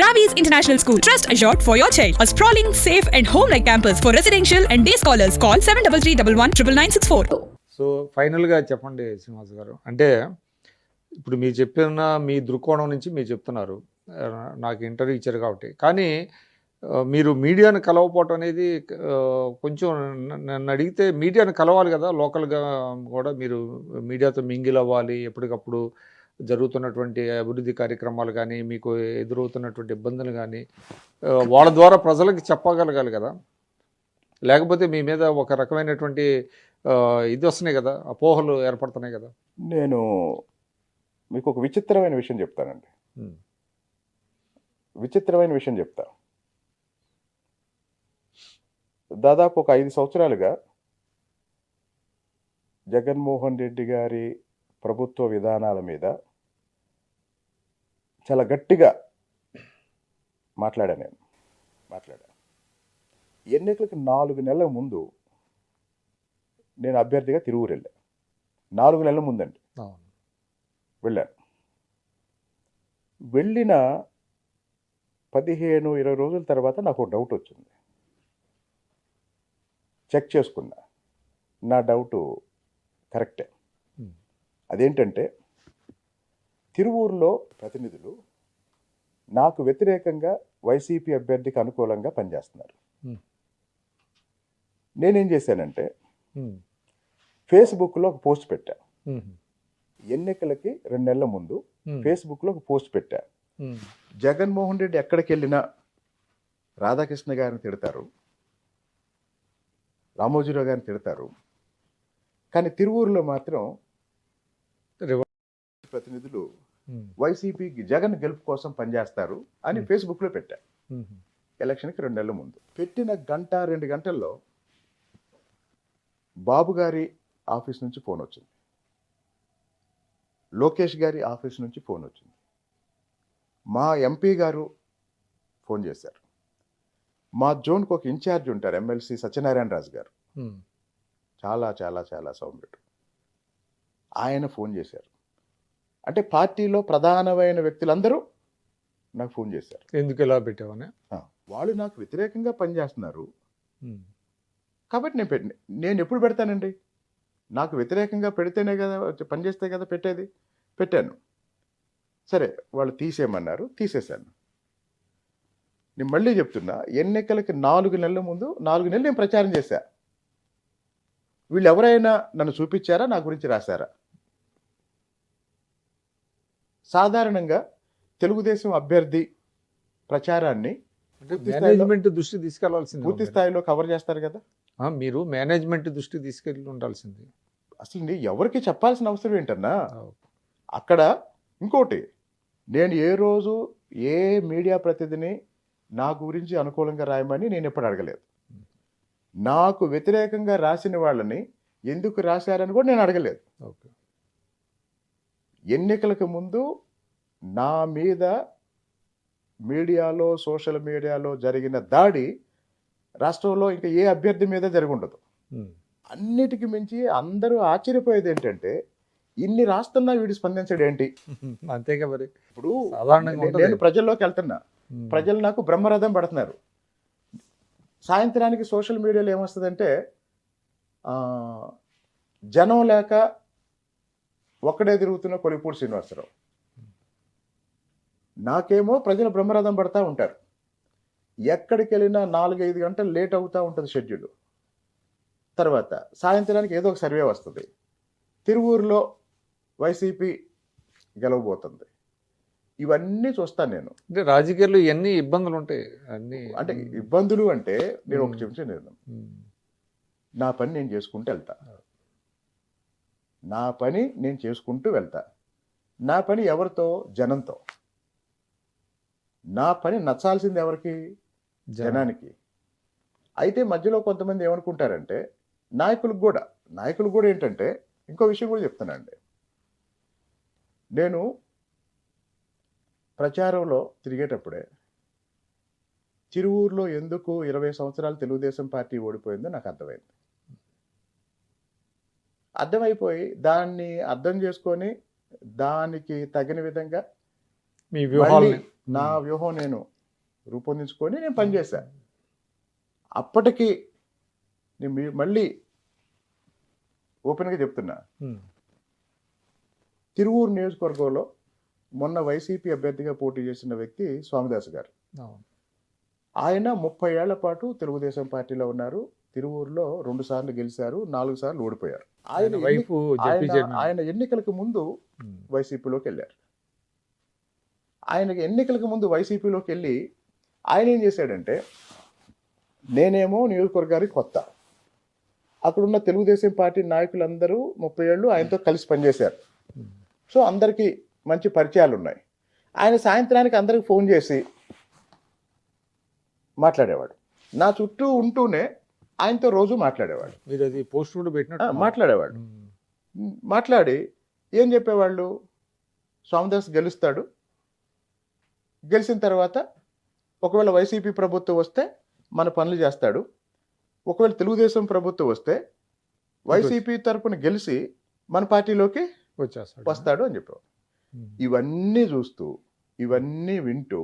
Ravi's International School, trust assured for your child. A sprawling, safe and home-like campus for residential and day scholars. Call 7331 so ఫైనల్గా చెప్పండి శ్రీనివాస్ గారు, అంటే ఇప్పుడు మీరు చెప్పిన మీ దృక్కోణం నుంచి మీరు చెప్తున్నారు, నాకు ఇంటర్వ్యూ ఇచ్చారు కాబట్టి. కానీ మీరు మీడియాను కలవపోవటం అనేది కొంచెం నన్ను అడిగితే మీడియాను కలవాలి కదా, లోకల్గా కూడా మీరు మీడియాతో మింగిల్ అవ్వాలి, ఎప్పటికప్పుడు జరుగుతున్నటువంటి అభివృద్ధి కార్యక్రమాలు కానీ మీకు ఎదురవుతున్నటువంటి ఇబ్బందులు కానీ వాళ్ళ ద్వారా ప్రజలకు చెప్పగలగాలి కదా, లేకపోతే మీ మీద ఒక రకమైనటువంటి ఇది వస్తున్నాయి కదా, అపోహలు ఏర్పడుతున్నాయి కదా. నేను మీకు ఒక విచిత్రమైన విషయం చెప్తానండి. విచిత్రమైన విషయం చెప్తా. దాదాపు ఒక 5 సంవత్సరాలుగా జగన్మోహన్ రెడ్డి గారి ప్రభుత్వ విధానాల మీద చాలా గట్టిగా మాట్లాడా. ఎన్నికలకు 4 నెలల ముందు నేను అభ్యర్థిగా తిరువూరు వెళ్ళా. 4 నెలల ముందండి వెళ్ళాను. వెళ్ళిన 15-20 రోజుల తర్వాత నాకు డౌట్ వచ్చింది. చెక్ చేసుకున్నా, నా డౌటు కరెక్టే. అదేంటంటే తిరువూరులో ప్రతినిధులు నాకు వ్యతిరేకంగా వైసీపీ అభ్యర్థికి అనుకూలంగా పనిచేస్తున్నారు. నేనేం చేశానంటే ఫేస్బుక్లో ఒక పోస్ట్ పెట్టా. ఎన్నికలకి 2 నెలల ముందు ఫేస్బుక్లో ఒక పోస్ట్ పెట్టా. జగన్మోహన్ రెడ్డి ఎక్కడికి వెళ్ళినా రాధాకృష్ణ గారిని తిడతారు, రామోజీరావు గారిని తిడతారు, కానీ తిరువూరులో మాత్రం ప్రతినిధులు వైసీపీకి జగన్ గెలుపు కోసం పనిచేస్తారు అని ఫేస్బుక్లో పెట్టా. ఎలక్షన్కి 2 నెలల ముందు పెట్టిన 1-2 గంటల్లో బాబు గారి ఆఫీస్ నుంచి ఫోన్ వచ్చింది, లోకేష్ గారి ఆఫీస్ నుంచి ఫోన్ వచ్చింది, మా ఎంపీ గారు ఫోన్ చేశారు, మా జోన్కి ఒక ఇన్ఛార్జ్ ఉంటారు ఎమ్మెల్సీ సత్యనారాయణ రాజు గారు, చాలా చాలా చాలా సౌమ్యుడు, ఆయన ఫోన్ చేశారు. అంటే పార్టీలో ప్రధానమైన వ్యక్తులందరూ నాకు ఫోన్ చేశారు. ఎందుకు ఇలా పెట్టావని, వాళ్ళు నాకు వ్యతిరేకంగా పనిచేస్తున్నారు కాబట్టి నేను ఎప్పుడు పెడతానండి, నాకు వ్యతిరేకంగా పెడితేనే కదా పనిచేస్తే కదా పెట్టేది. పెట్టాను. సరే వాళ్ళు తీసేయమన్నారు, తీసేశాను. నేను మళ్ళీ చెప్తున్నా, ఎన్నికలకి 4 నెలల ముందు 4 నెలలు నేను ప్రచారం చేశా. వీళ్ళు ఎవరైనా నన్ను చూపించారా, నా గురించి రాశారా? సాధారణంగా తెలుగుదేశం అభ్యర్థి ప్రచారాన్ని మేనేజ్మెంట్ దృష్టి తీసుకెళ్లాల్సింది, పూర్తి స్థాయిలో కవర్ చేస్తారు కదా. మీరు మేనేజ్మెంట్ దృష్టి తీసుకెళ్ళి ఉండాల్సింది. అసలు ఎవరికి చెప్పాల్సిన అవసరం ఏంటన్నా అక్కడ. ఇంకోటి, నేను ఏ రోజు ఏ మీడియా ప్రతినిధిని నా గురించి అనుకూలంగా రాయమని నేను ఎప్పుడు అడగలేదు. నాకు వ్యతిరేకంగా రాసిన వాళ్ళని ఎందుకు రాశారని కూడా నేను అడగలేదు. ఎన్నికలకు ముందు నా మీద మీడియాలో సోషల్ మీడియాలో జరిగిన దాడి రాష్ట్రంలో ఇంకా ఏ అభ్యర్థి మీద జరిగి ఉండదు. అన్నిటికీ మించి అందరూ ఆశ్చర్యపోయేది ఏంటంటే, ఇన్ని రాస్తున్నా వీడు స్పందించడు ఏంటి? అంతేగా మరి. ఇప్పుడు నేను ప్రజల్లోకి వెళ్తున్నా, ప్రజలు నాకు బ్రహ్మరథం పడుతున్నారు. సాయంత్రానికి సోషల్ మీడియాలో ఏమొస్తుందంటే, జనం లేక ఒక్కడే తిరుగుతున్న కొలిపూడి శ్రీనివాసరావు. నాకేమో ప్రజలు బ్రహ్మరథం పడతా ఉంటారు. ఎక్కడికి వెళ్ళినా 4-5 గంటలు లేట్ అవుతూ ఉంటుంది షెడ్యూల్. తర్వాత సాయంత్రానికి ఏదో ఒక సర్వే వస్తుంది, తిరువూరులో వైసీపీ గెలవబోతుంది. ఇవన్నీ చూస్తాను నేను. అంటే రాజకీయాల్లో ఎన్ని ఇబ్బందులు ఉంటాయి. అన్ని అంటే ఇబ్బందులు అంటే నేను ఒక చెంచా నేను నా పని నేను చేసుకుంటూ వెళ్తా. నా పని నేను చేసుకుంటూ వెళ్తా. నా పని ఎవరితో? జనంతో. నా పని నచ్చాల్సింది ఎవరికి? జనానికి. అయితే మధ్యలో కొంతమంది ఏమనుకుంటారంటే, నాయకులు కూడా ఏంటంటే, ఇంకో విషయం కూడా చెప్తానండి. నేను ప్రచారంలో తిరిగేటప్పుడే తిరువూరులో ఎందుకు 20 సంవత్సరాలు తెలుగుదేశం పార్టీ ఓడిపోయిందో నాకు అర్థమైంది. అర్థమైపోయి దాన్ని అర్థం చేసుకొని దానికి తగిన విధంగా మీ వ్యూహాలని మళ్ళీ నా వ్యూహం నేను రూపొందించుకొని నేను పనిచేశాను. అప్పటికి నేను మళ్ళీ ఓపెన్గా చెప్తున్నా, తిరువూరు నియోజకవర్గంలో మొన్న వైసీపీ అభ్యర్థిగా పోటీ చేసిన వ్యక్తి స్వామిదాస్ గారు. ఆయన 30 ఏళ్ల పాటు తెలుగుదేశం పార్టీలో ఉన్నారు. తిరువూరులో 2 సార్లు గెలిచారు, 4 సార్లు ఓడిపోయారు. ఆయన ఎన్నికలకు ముందు వైసీపీలోకి వెళ్ళారు. ఆయనకి ఎన్నికలకు ముందు వైసీపీలోకి వెళ్ళి ఆయన ఏం చేశాడంటే, నేనేమో నియోజకవర్గానికి కొత్త, అక్కడున్న తెలుగుదేశం పార్టీ నాయకులందరూ 30 ఏళ్ళు ఆయనతో కలిసి పనిచేశారు. సో అందరికీ మంచి పరిచయాలు ఉన్నాయి. ఆయన సాయంత్రానికి అందరికి ఫోన్ చేసి మాట్లాడేవాడు. నా చుట్టూ ఉంటూనే ఆయనతో రోజు మాట్లాడేవాడు. మీరు అది పోస్ట్ కూడా పెట్టినట్టు మాట్లాడేవాడు. మాట్లాడి ఏం చెప్పేవాళ్ళు, స్వామిదాస్ గెలుస్తాడు, గెలిచిన తర్వాత ఒకవేళ వైసీపీ ప్రభుత్వం వస్తే మన పనులు చేస్తాడు, ఒకవేళ తెలుగుదేశం ప్రభుత్వం వస్తే వైసీపీ తరపున గెలిచి మన పార్టీలోకి వస్తాడు అని చెప్పేవాడు. ఇవన్నీ చూస్తూ ఇవన్నీ వింటూ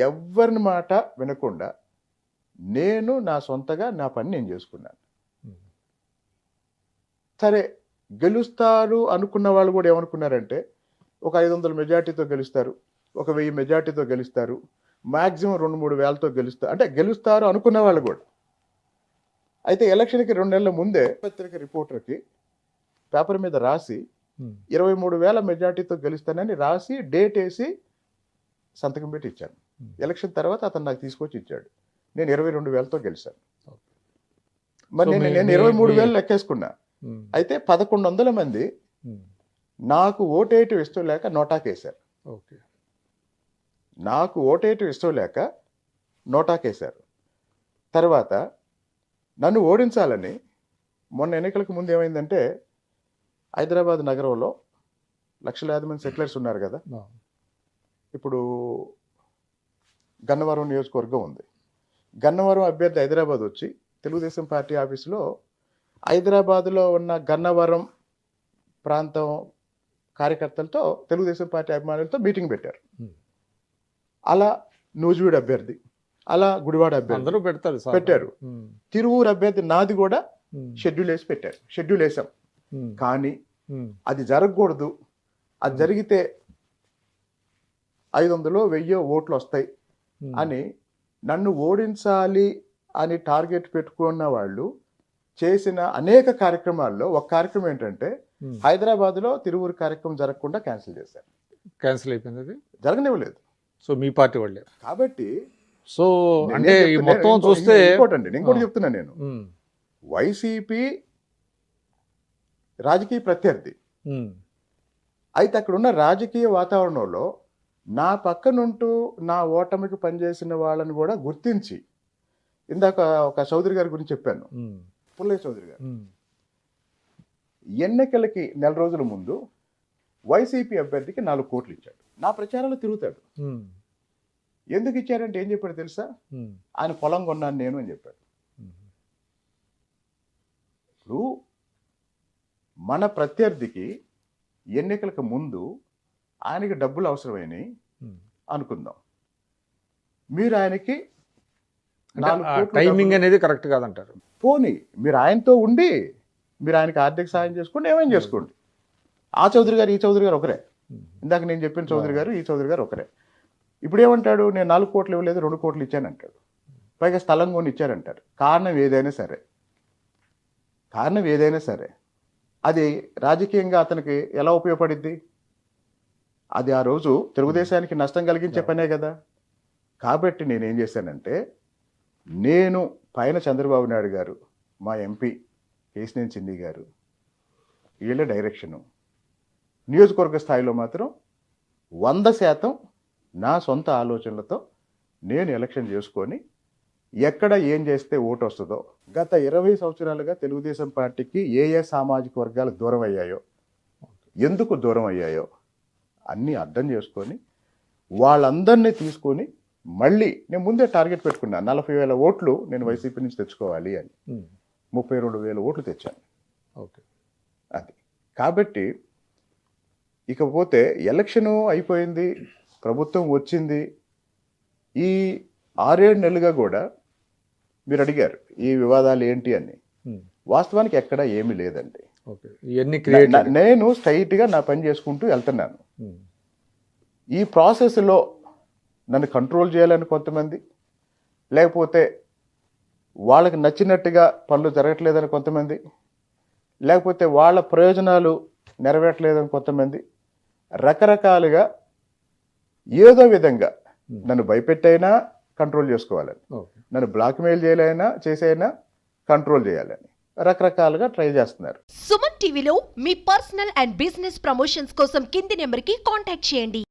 ఎవరిని మాట వినకుండా నేను నా సొంతగా నా పని నేను చేసుకున్నాను. సరే, గెలుస్తారు అనుకున్న వాళ్ళు కూడా ఏమనుకున్నారంటే ఒక 500 మెజార్టీతో గెలుస్తారు, ఒక 1000 మెజార్టీతో గెలుస్తారు, మ్యాక్సిమం 2-3 వేలతో గెలుస్తారు, అంటే గెలుస్తారు అనుకున్న వాళ్ళు కూడా. అయితే ఎలక్షన్కి 2 నెలల ముందే పత్రిక రిపోర్టర్కి పేపర్ మీద రాసి 23,000 మెజార్టీతో గెలుస్తానని రాసి డేట్ వేసి సంతకం పెట్టి ఇచ్చాను. ఎలక్షన్ తర్వాత అతను నాకు తీసుకొచ్చి ఇచ్చాడు. నేను 22,000తో గెలిచాను. మరి నేను 23,000 లెక్కేసుకున్నా. అయితే 1,100 మంది నాకు ఓటేయటం ఇష్టం లేక నోటాకేశారు. నాకు ఓటేయటం ఇష్టం లేక నోటాకేశారు. తర్వాత నన్ను ఓడించాలని మొన్న ఎన్నికలకు ముందు ఏమైందంటే, హైదరాబాద్ నగరంలో లక్షలాది మంది సెటిలర్స్ ఉన్నారు కదా. ఇప్పుడు గన్నవరం నియోజకవర్గం ఉంది. గన్నవరం అభ్యర్థి హైదరాబాద్ వచ్చి తెలుగుదేశం పార్టీ ఆఫీసులో హైదరాబాద్లో ఉన్న గన్నవరం ప్రాంతం కార్యకర్తలతో, తెలుగుదేశం పార్టీ అభిమానులతో మీటింగ్ పెట్టారు. అలా నూజివీడు అభ్యర్థి, అలా గుడివాడ అభ్యర్థి పెట్టారు. తిరువూరు అభ్యర్థి నాది కూడా షెడ్యూల్ వేసాం. కానీ అది జరగకూడదు, అది జరిగితే 500-1000 ఓట్లు వస్తాయి అని నన్ను ఓడించాలి అని టార్గెట్ పెట్టుకున్న వాళ్ళు చేసిన అనేక కార్యక్రమాల్లో ఒక కార్యక్రమం ఏంటంటే, హైదరాబాద్లో తిరువూరు కార్యక్రమం జరగకుండా క్యాన్సిల్ అయిపోయింది. అది జరగనివ్వలేదు. సో మీ పార్టీ వాళ్ళే కాబట్టి. సో అంటే మొత్తం చూస్తే ఇంకోటి చెప్తున్నా, నేను వైసీపీ రాజకీయ ప్రత్యర్థి. అయితే అక్కడున్న రాజకీయ వాతావరణంలో నా పక్కనుంటూ నా ఓటమికి పనిచేసిన వాళ్ళని కూడా గుర్తించి, ఇందాక ఒక చౌదరి గారి గురించి చెప్పాను, పుల్లయ్య చౌదరి గారు, ఎన్నికలకి 1 నెల రోజుల ముందు వైసీపీ అభ్యర్థికి 4 కోట్లు ఇచ్చాడు. నా ప్రచారంలో తిరుగుతాడు. ఎందుకు ఇచ్చారంటే ఏం చెప్పాడు తెలుసా? ఆయన పొలం కొన్నాను నేను అని చెప్పాడు. ఇప్పుడు మన ప్రత్యర్థికి ఎన్నికలకు ముందు ఆయనకి డబ్బులు అవసరమైనవి అనుకుందాం, మీరు ఆయనకి టైమింగ్ అనేది కరెక్ట్ కాదంటారు. పోనీ మీరు ఆయనతో ఉండి మీరు ఆయనకి ఆర్థిక సాయం చేసుకోండి, ఏమైనా చేసుకోండి. ఆ చౌదరి గారు ఈ చౌదరి గారు ఒకరే. ఇందాక నేను చెప్పిన చౌదరి గారు ఈ చౌదరి గారు ఒకరే. ఇప్పుడు ఏమంటాడు, నేను 4 కోట్లు ఇవ్వలేదు 2 కోట్లు ఇచ్చానంటాడు. పైగా స్థలం కొని ఇచ్చారంటారు. కారణం ఏదైనా సరే అది రాజకీయంగా అతనికి ఎలా ఉపయోగపడిద్ది? అది ఆ రోజు తెలుగుదేశానికి నష్టం కలిగించే పనే కదా. కాబట్టి నేనేం చేశానంటే, నేను పైన చంద్రబాబు నాయుడు గారు, మా ఎంపీ కేశినేని చిన్ని గారు, వీళ్ళ డైరెక్షను, నియోజకవర్గ స్థాయిలో మాత్రం 100% నా సొంత ఆలోచనలతో నేను ఎలక్షన్ చేసుకొని ఎక్కడ ఏం చేస్తే ఓటు వస్తుందో, గత 20 సంవత్సరాలుగా తెలుగుదేశం పార్టీకి ఏ సామాజిక వర్గాలు దూరం అయ్యాయో, ఎందుకు దూరం అయ్యాయో అన్నీ అర్థం చేసుకొని వాళ్ళందరినీ తీసుకొని మళ్ళీ నేను ముందే టార్గెట్ పెట్టుకున్నా, 40,000 ఓట్లు నేను వైసీపీ నుంచి తెచ్చుకోవాలి అని. 32,000 ఓట్లు తెచ్చాను. అది కాబట్టి ఇకపోతే ఎలక్షను అయిపోయింది, ప్రభుత్వం వచ్చింది ఈ 6-7 నెలలుగా కూడా మీరు అడిగారు ఈ వివాదాలు ఏంటి అని. వాస్తవానికి ఎక్కడ ఏమీ లేదండి. ఓకే, ఇవన్నీ క్రియేట్ నేను స్ట్రైట్గా నా పని చేసుకుంటూ వెళ్తున్నాను. ఈ ప్రాసెస్లో నన్ను కంట్రోల్ చేయాలని కొంతమంది, లేకపోతే వాళ్ళకి నచ్చినట్టుగా పనులు జరగట్లేదని కొంతమంది, లేకపోతే వాళ్ళ ప్రయోజనాలు నెరవేరట్లేదని కొంతమంది, రకరకాలుగా ఏదో విధంగా నన్ను భయపెట్టైనా కంట్రోల్ చేసుకోవాలని, నన్ను బ్లాక్మెయిల్ చేసైనా కంట్రోల్ చేయాలని రకరకాలుగా ట్రై చేస్తున్నారు. సుమన్ టీవీలో మీ పర్సనల్ అండ్ బిజినెస్ ప్రమోషన్స్ కోసం కింది నెంబర్కి కాంటాక్ట్ చేయండి.